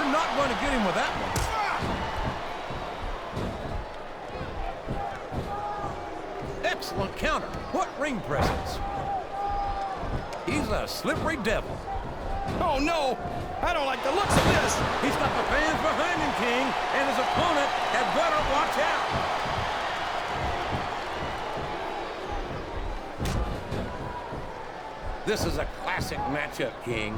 You're not going to get him with that one. Excellent counter. What ring presence. He's a slippery devil. Oh, no! I don't like the looks of this! He's got the fans behind him, King, and his opponent had better watch out. This is a classic matchup, King.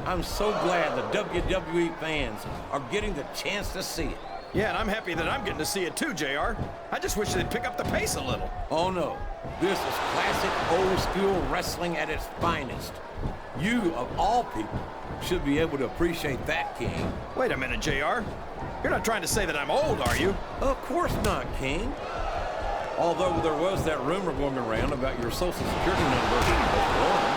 I'm so glad the WWE fans are getting the chance to see it. Yeah, and I'm happy that I'm getting to see it too, JR. I just wish they'd pick up the pace a little. Oh, no. This is classic old-school wrestling at its finest. You, of all people, should be able to appreciate that, King. Wait a minute, JR. You're not trying to say that I'm old, are you? Of course not, King. Although there was that rumor going around about your Social Security number being wrong.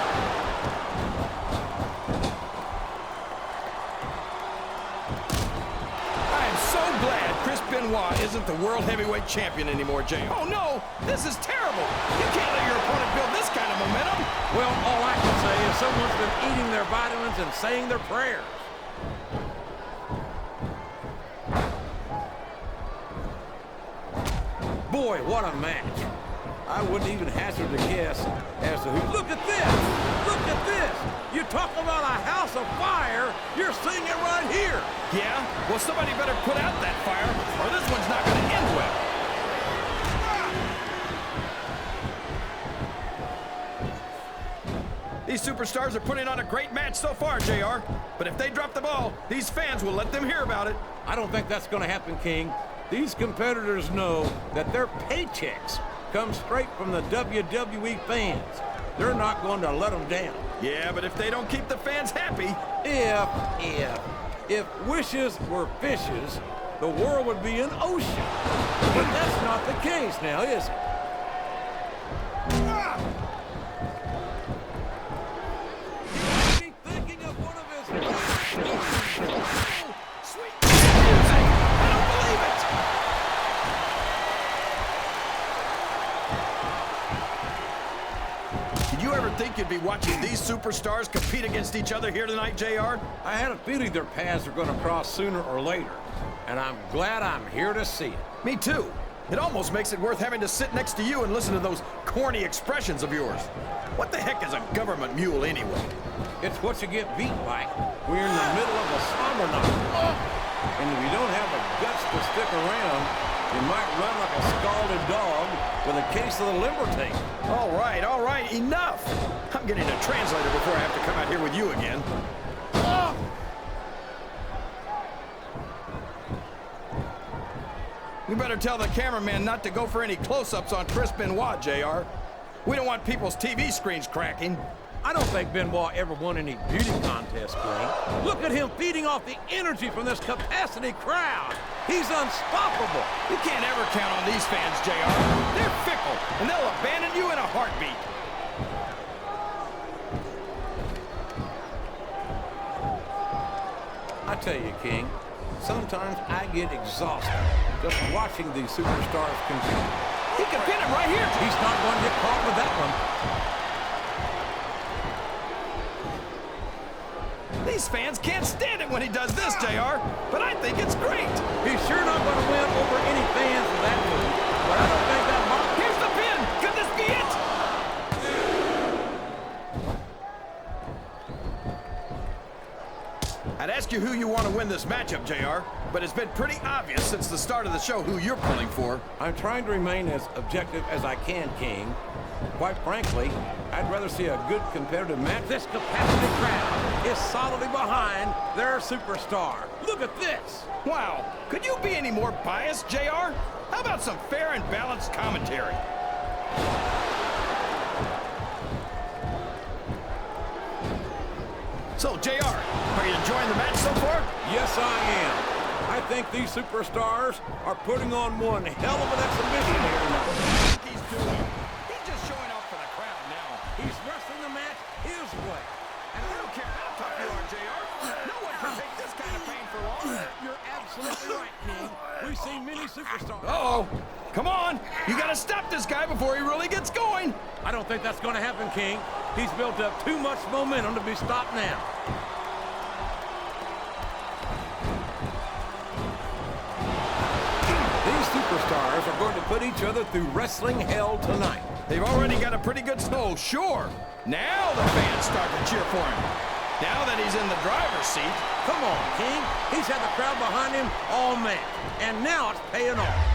Benoit isn't the World Heavyweight Champion anymore, Jay. Oh, no! This is terrible! You can't let your opponent build this kind of momentum! Well, all I can say is someone's been eating their vitamins and saying their prayers. Boy, what a match. I wouldn't even hazard a guess as to who... Look at this! Look at this! You talk about a house of fire, you're seeing it right here! Yeah? Well, somebody better put out that fire, or this one's not going to end well. These superstars are putting on a great match so far, JR. But if they drop the ball, these fans will let them hear about it. I don't think that's going to happen, King. These competitors know that their paychecks come straight from the WWE fans. They're not going to let them down. Yeah, but if they don't keep the fans happy... If wishes were fishes, the world would be an ocean. But that's not the case now, is it? He's thinking of one of his... Oh, sweet music! I don't believe it! Did you ever think you'd be watching these superstars compete against each other here tonight, JR? I had a feeling their paths are going to cross sooner or later, and I'm glad I'm here to see it. Me too. It almost makes it worth having to sit next to you and listen to those corny expressions of yours. What the heck is a government mule anyway? It's what you get beat by. We're in the middle of a summer night. And if you don't have the guts to stick around, you might run like a scalded dog with a case of the liver tape. All right, enough! I'm getting a translator before I have to come out here with you again. You better tell the cameraman not to go for any close-ups on Chris Benoit, JR. We don't want people's TV screens cracking. I don't think Benoit ever won any beauty contest, King. Look at him feeding off the energy from this capacity crowd. He's unstoppable. You can't ever count on these fans, JR. They're fickle, and they'll abandon you in a heartbeat. I tell you, King, sometimes I get exhausted just watching these superstars compete. He can pin him right here. He's not going to get caught with that one. These fans can't stand it when he does this, JR, but I think it's great. He's sure not going to win over any fans with that move, but I don't think that bothers. Here's the pin. Could this be it? I'd ask you who you want to win this matchup, JR, but it's been pretty obvious since the start of the show who you're pulling for. I'm trying to remain as objective as I can, King. Quite frankly, I'd rather see a good competitive match. This capacity crowd is solidly behind their superstar. Look at this. Wow. Could you be any more biased, JR? How about some fair and balanced commentary? So, JR, are you enjoying the match so far? Yes, I am. I think these superstars are putting on one hell of an exhibition here tonight. What do you think he's doing? He's just showing off for the crowd now. He's wrestling the match his way. And I don't care how tough you are, JR. No one can take this kind of pain for long. You're absolutely right, King. We've seen many superstars. Uh-oh. Come on. You got to stop this guy before he really gets going. I don't think that's going to happen, King. He's built up too much momentum to be stopped now. superstars are going to put each other through wrestling hell tonight. They've already got a pretty good snow, sure. Now the fans start to cheer for him. Now that he's in the driver's seat. Come on, King. He's had the crowd behind him all match, and now it's paying off.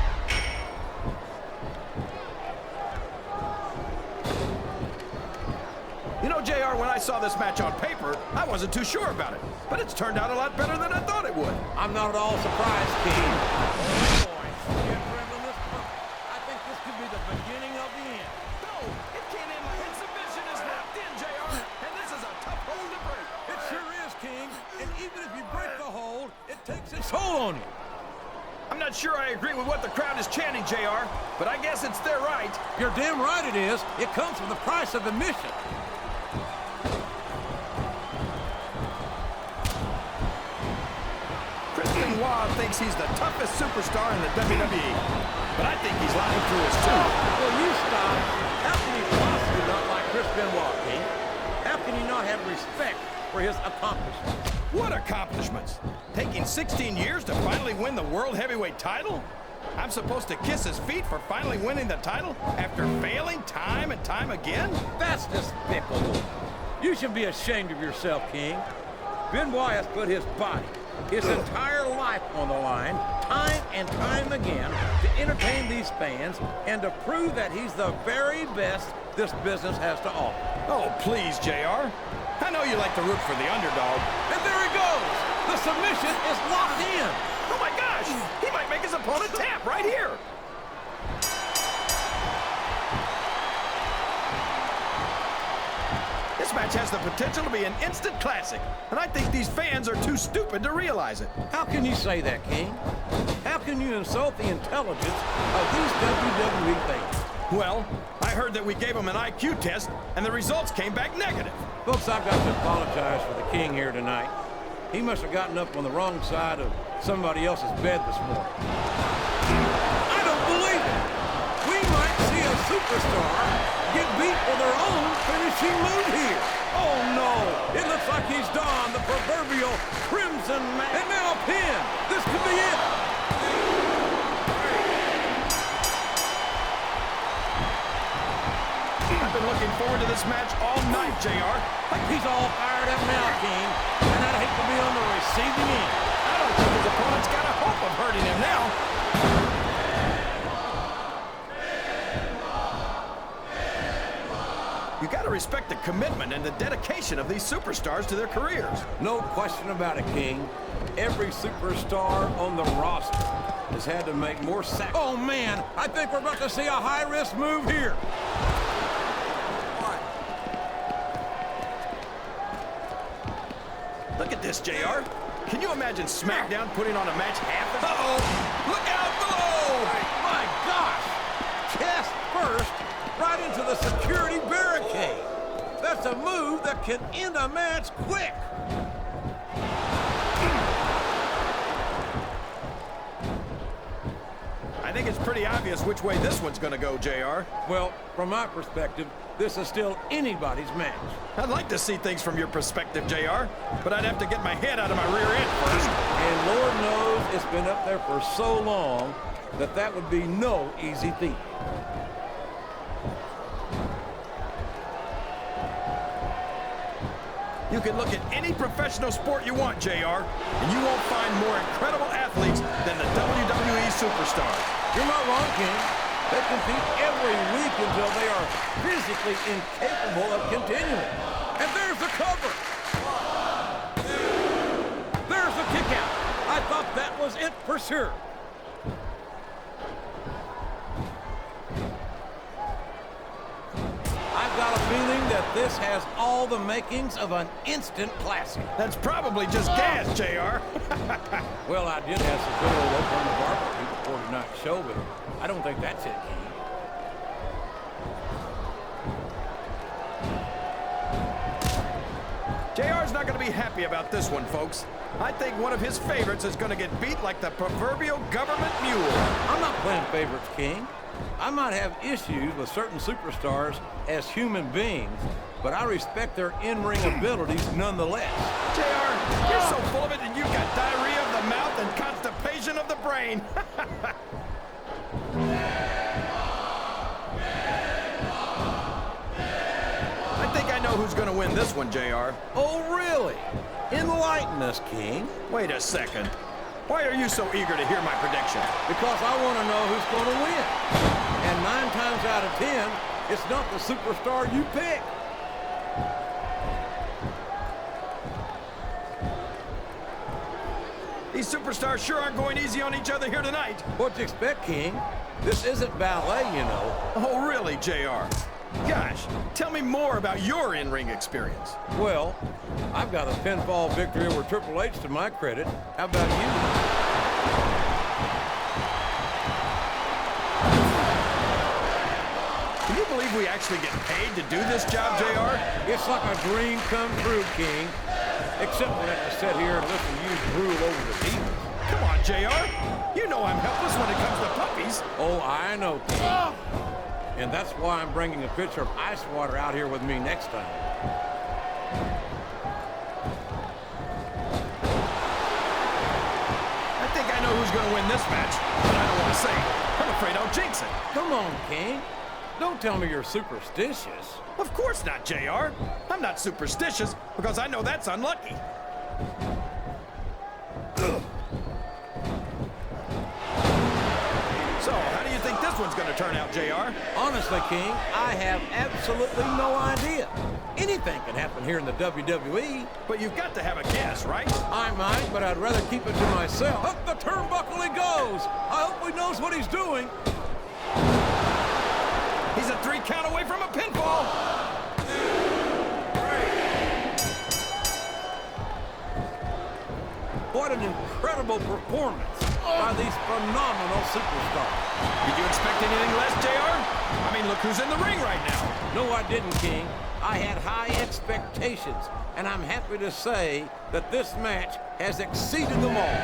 You know, JR, when I saw this match on paper, I wasn't too sure about it. But it's turned out a lot better than I thought it would. I'm not at all surprised, King. Oh, boy. I think this could be the beginning of the end. No, it can't end like submission is locked in, JR. And this is a tough hold to break. It sure is, King. And even if you break the hold, it takes its toll on you. I'm not sure I agree with what the crowd is chanting, JR, but I guess it's their right. You're damn right it is. It comes with the price of admission. Benoit thinks he's the toughest superstar in the WWE, but I think he's lying through his teeth. Well, you stop. How can you possibly not like Chris Benoit, King? How can you not have respect for his accomplishments? What accomplishments? Taking 16 years to finally win the World Heavyweight title? I'm supposed to kiss his feet for finally winning the title after failing time and time again? That's despicable. You should be ashamed of yourself, King. Benoit has put his body, his entire life on the line, time and time again, to entertain these fans and to prove that he's the very best this business has to offer. Oh, please, JR. I know you like to root for the underdog. And there he goes! The submission is locked in! Oh my gosh! He might make his opponent tap right here! This match has the potential to be an instant classic, and I think these fans are too stupid to realize it. How can you say that, King? How can you insult the intelligence of these WWE fans? Well, I heard that we gave them an IQ test, and the results came back negative. Folks, I've got to apologize for the King here tonight. He must have gotten up on the wrong side of somebody else's bed this morning. I don't believe it! We might see a superstar get beat for their own finishing move here. Oh, no! It looks like he's donned the proverbial crimson mask. And now a pin! This could be it! I've been looking forward to this match all night, JR. He's all fired up now, King. And I'd hate to be on the receiving end. I don't think his opponent's got a hope of hurting him now. You got to respect the commitment and the dedication of these superstars to their careers. No question about it, King. Every superstar on the roster has had to make more sacrifices. Oh, man, I think we're about to see a high-risk move here. Look at this, JR. Can you imagine SmackDown putting on a match half as... Uh-oh! Look out below! My gosh! Chest first, right into the security barricade. That's a move that can end a match quick. I think it's pretty obvious which way this one's gonna go, JR. Well, from my perspective, this is still anybody's match. I'd like to see things from your perspective, JR, but I'd have to get my head out of my rear end first. And Lord knows it's been up there for so long that that would be no easy feat. You can look at any professional sport you want, JR, and you won't find more incredible athletes than the WWE superstars. You're not wrong, King. They compete every week until they are physically incapable of continuing. And there's the cover. There's the kick out. I thought that was it for sure. I've got a feeling that this has all the makings of an instant classic. That's probably just gas, JR. Well, I did have some good old work on the barbecue before tonight's show, but I don't think that's it, King. JR's not going to be happy about this one, folks. I think one of his favorites is going to get beat like the proverbial government mule. I'm not playing favorites, King. I might have issues with certain superstars as human beings, but I respect their in-ring abilities nonetheless. JR, you're so full of it that you've got diarrhea of the mouth and constipation of the brain. I think I know who's going to win this one, JR. Oh, really? Enlighten us, King. Wait a second. Why are you so eager to hear my prediction? Because I want to know who's going to win. And 9 times out of 10, it's not the superstar you pick. These superstars sure aren't going easy on each other here tonight. What'd you expect, King? This isn't ballet, you know. Oh, really, JR? Gosh, tell me more about your in-ring experience. Well, I've got a pinfall victory over Triple H to my credit. How about you? Can you believe we actually get paid to do this job, JR? It's like a dream come true, King. Except when I have to sit here and listen to you drool over the demons. Come on, JR. You know I'm helpless when it comes to puppies. Oh, I know, King. And that's why I'm bringing a pitcher of ice water out here with me next time. I think I know who's going to win this match, but I don't want to say it. I'm afraid I'll jinx it. Come on, King. Don't tell me you're superstitious. Of course not, JR. I'm not superstitious because I know that's unlucky. So, how do you think this one's going to turn out, JR? Honestly, King, I have absolutely no idea. Anything can happen here in the WWE. But you've got to have a guess, right? I might, but I'd rather keep it to myself. Up the turnbuckle he goes. I hope he knows what he's doing. He's a 3 count away from a pinfall. What an incredible performance by these phenomenal superstars. Did you expect anything less, JR? I mean, look who's in the ring right now. No, I didn't, King. I had high expectations, and I'm happy to say that this match has exceeded them all.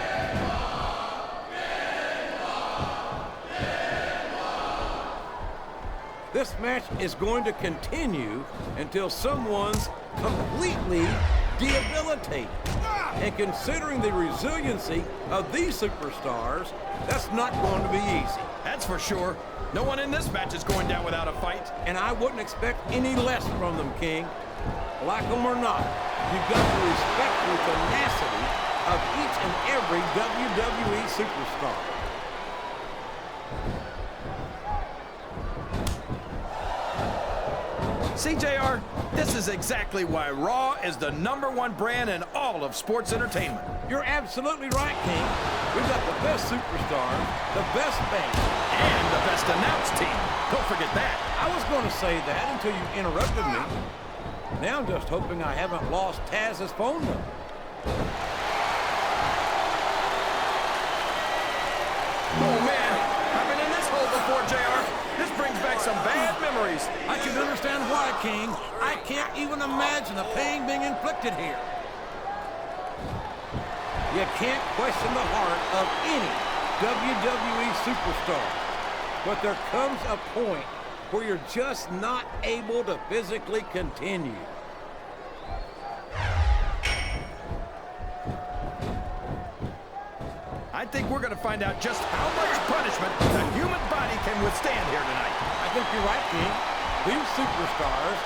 This match is going to continue until someone's completely debilitated. And considering the resiliency of these superstars, that's not going to be easy. That's for sure. No one in this match is going down without a fight. And I wouldn't expect any less from them, King. Like them or not, you've got to respect the tenacity of each and every WWE superstar. See, JR, this is exactly why Raw is the #1 brand in all of sports entertainment. You're absolutely right, King. We've got the best superstars, the best fans, And the best announced team. Don't forget that. I was going to say that until you interrupted me. Now I'm just hoping I haven't lost Taz's phone number. Oh, man. I've been in this hole before, JR. This brings back some bad memories. I can understand why, King. I can't even imagine the pain being inflicted here. You can't question the heart of any WWE superstar. But there comes a point where you're just not able to physically continue. I think we're going to find out just how much punishment the human body can withstand here tonight. I think you're right, King. These superstars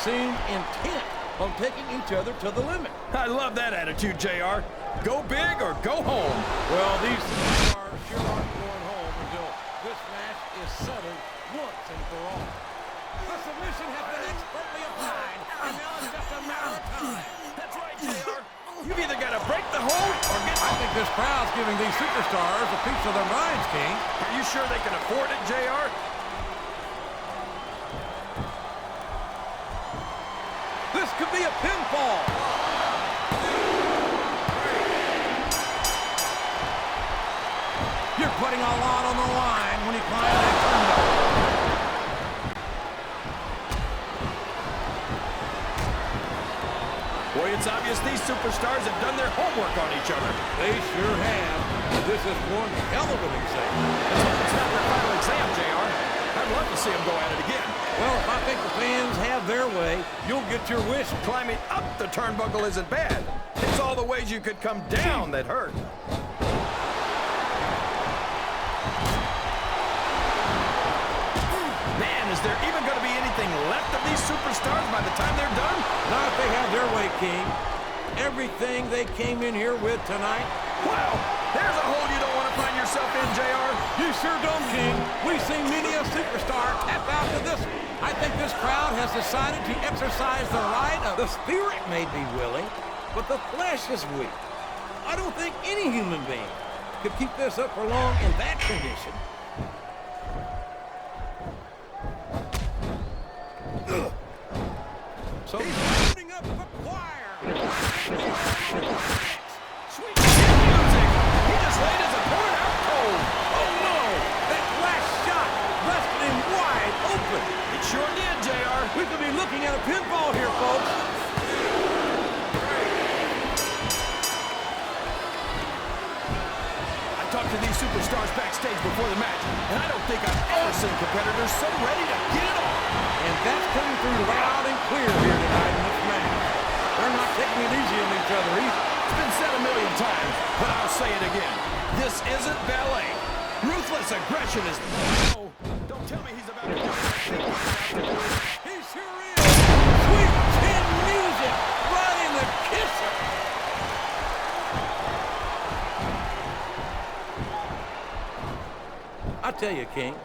seem intent on taking each other to the limit. I love that attitude, JR. Go big or go home. Well, these superstars sure aren't going home until this match is settled once and for all. The submission has been expertly applied, and now it's just a matter of time. That's right, JR. You've either got to break the hold or get... I think this crowd's giving these superstars a piece of their minds, King. Are you sure they can afford it, JR? This could be a pinfall. You're putting a lot on the line when you climb that turnbuckle. Boy, it's obvious these superstars have done their homework on each other. They sure have. This is one hell of an exam. Let's hope it's not their final exam, JR. I'd love to see them go at it again. Well, if I think the fans have their way, you'll get your wish. Climbing up the turnbuckle isn't bad. It's all the ways you could come down that hurt. is there even going to be anything left of these superstars by the time they're done? Not if they have their way, King. Everything they came in here with tonight. Wow, there's a hole you don't want to find yourself in, JR. You sure don't, King. We've seen many a superstar tap out to this one. I think this crowd has decided to exercise the right of the spirit may be willing, but the flesh is weak. I don't think any human being could keep this up for long in that condition. So he's putting up the choir. Sweet music. He just laid his opponent out cold. Oh no! That last shot left him wide open. It sure did, JR. We could be looking at a pinfall here, folks. I talked to these superstars backstage before the match, and I don't think I've ever seen competitors so ready to get it on. And that's coming through loud and clear here tonight in this match. They're not taking it easy on each other either. It's been said a million times, but I'll say it again. This isn't ballet. Ruthless aggression is... Oh, don't tell me he's about to do what I think he's about to do. He sure is. Sweet chin music right in the kisser. I tell you, King,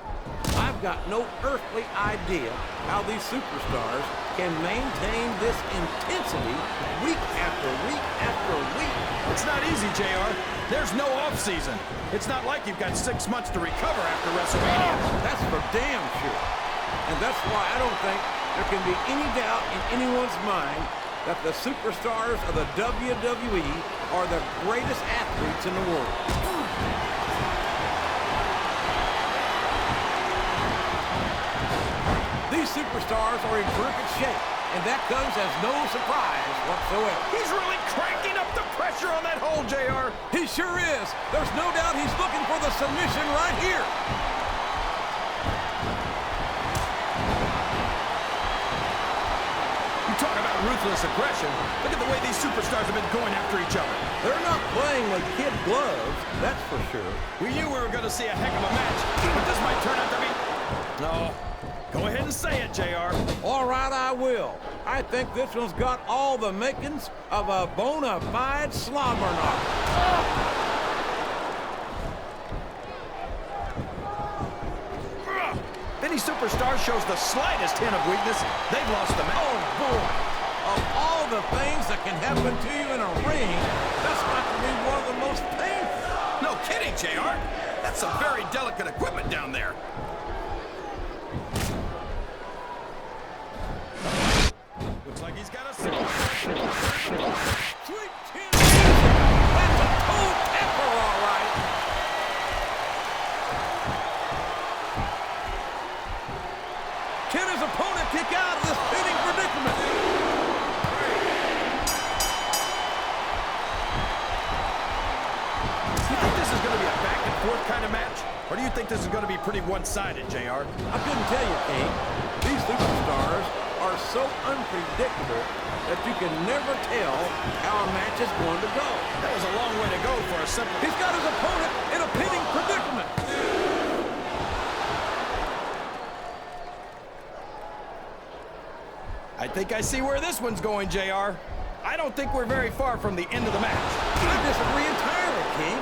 I've got no earthly idea how these superstars can maintain this intensity week after week after week. It's not easy, JR. There's no off-season. It's not like you've got 6 months to recover after WrestleMania. That's for damn sure. And that's why I don't think there can be any doubt in anyone's mind that the superstars of the WWE are the greatest athletes in the world. These superstars are in terrific shape, and that comes as no surprise whatsoever. He's really cranking up the pressure on that hole, JR. He sure is. There's no doubt he's looking for the submission right here. You talk about ruthless aggression. Look at the way these superstars have been going after each other. They're not playing with kid gloves, that's for sure. We knew we were going to see a heck of a match, but this might turn out to be... No. Go ahead and say it, JR. All right, I will. I think this one's got all the makings of a bona fide slobber knocker. Any superstar shows the slightest hint of weakness, they've lost the match. Oh, boy. Of all the things that can happen to you in a ring, that's got to be one of the most painful. No kidding, JR. That's some very delicate equipment down there. Looks like he's got a... Sweet chin music. That's a toe tapper, all right. Can his opponent kick out of this pinning predicament? Do you think this is going to be a back-and-forth kind of match? Or do you think this is going to be pretty one-sided, JR? I couldn't tell you, King. These superstars are so unpredictable that you can never tell how a match is going to go. That was a long way to go for a simple... He's got his opponent in a pinning predicament. I think I see where this one's going, JR. I don't think we're very far from the end of the match. I disagree entirely, King.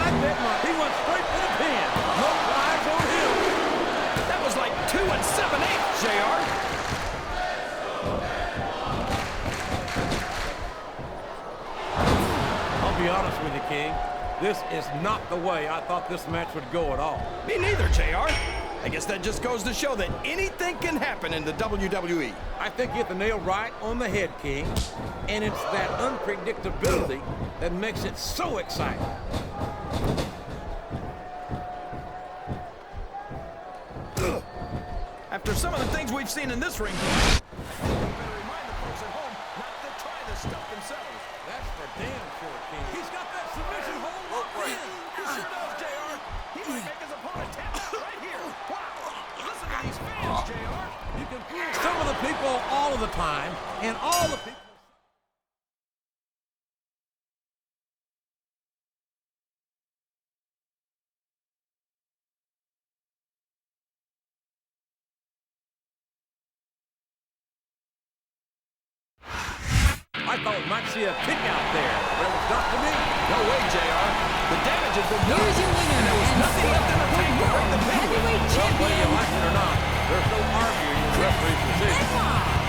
I bet he went straight for the pin. No flags on him. That was like 2 7/8, JR. I'll be honest with you, King. This is not the way I thought this match would go at all. Me neither, JR. I guess that just goes to show that anything can happen in the WWE. I think you hit the nail right on the head, King. And it's that unpredictability that makes it so exciting. After some of the things we've seen in this ring, I think we better remind the folks at home not to try this stuff themselves. That's for damn sure, King. He's got that submission hold locked in. He sure does, JR. He might make his opponent tap out right here. Wow. Listen to these fans, JR. You can fool some of the people all of the time, and all the people... thought we might see a kick out there, but it was not to be. No way, JR. The damage has been done. Here's your winner, And there was and nothing left in the tank to bring the pin. heavyweight Well, whether you champion, like it or not, there's no arguing the referee's decision. Benoit.